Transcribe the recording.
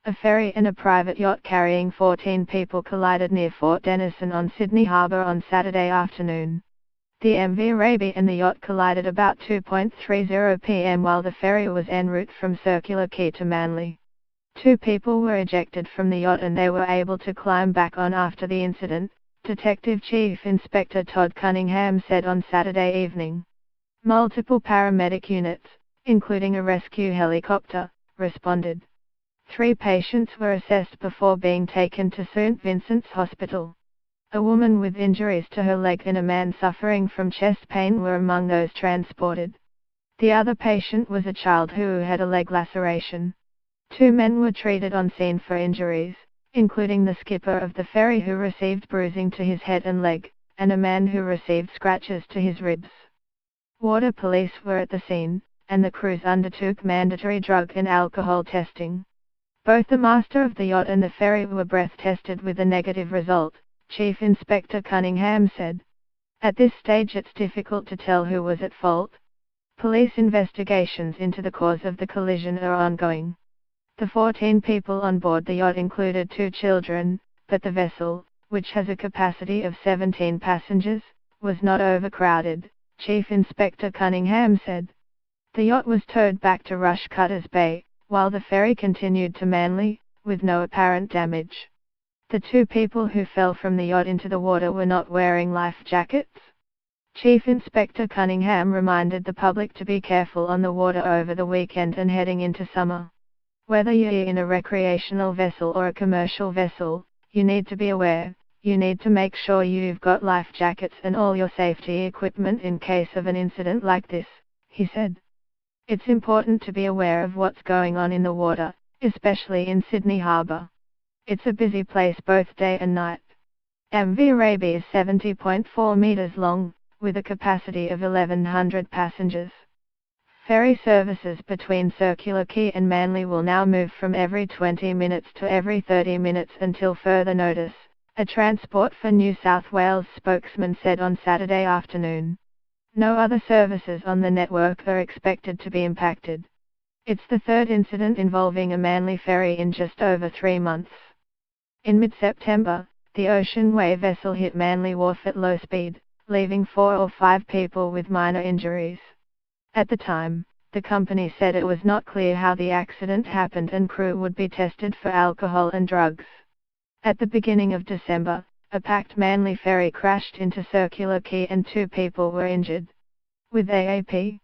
A ferry and a private yacht carrying 14 people collided near Fort Denison on Sydney Harbour on Saturday afternoon. The MV Raby and the yacht collided about 2:30 p.m. while the ferry was en route from Circular Quay to Manly. 2 people were ejected from the yacht and they were able to climb back on after the incident, Detective Chief Inspector Todd Cunningham said on Saturday evening. Multiple paramedic units, including a rescue helicopter, responded. 3 patients were assessed before being taken to St. Vincent's Hospital. A woman with injuries to her leg and a man suffering from chest pain were among those transported. The other patient was a child who had a leg laceration. 2 men were treated on scene for injuries, including the skipper of the ferry who received bruising to his head and leg, and a man who received scratches to his ribs. Water police were at the scene, and the crews undertook mandatory drug and alcohol testing. Both the master of the yacht and the ferry were breath tested with a negative result, Chief Inspector Cunningham said. At this stage it's difficult to tell who was at fault. Police investigations into the cause of the collision are ongoing. The 14 people on board the yacht included 2 children, but the vessel, which has a capacity of 17 passengers, was not overcrowded, Chief Inspector Cunningham said. The yacht was towed back to Rushcutters Bay, while the ferry continued to Manly, with no apparent damage. The 2 people who fell from the yacht into the water were not wearing life jackets. Chief Inspector Cunningham reminded the public to be careful on the water over the weekend and heading into summer. Whether you're in a recreational vessel or a commercial vessel, you need to be aware. You need to make sure you've got life jackets and all your safety equipment in case of an incident like this, he said. It's important to be aware of what's going on in the water, especially in Sydney Harbour. It's a busy place both day and night. MV Raby is 70.4 meters long, with a capacity of 1,100 passengers. Ferry services between Circular Quay and Manly will now move from every 20 minutes to every 30 minutes until further notice, a Transport for New South Wales spokesman said on Saturday afternoon. No other services on the network are expected to be impacted. It's the 3rd incident involving a Manly ferry in just over 3 months. In mid-September, the Ocean Way vessel hit Manly Wharf at low speed, leaving 4 or 5 people with minor injuries. At the time, the company said it was not clear how the accident happened and crew would be tested for alcohol and drugs. At the beginning of December, a packed Manly ferry crashed into Circular Quay and 2 people were injured. With AAP,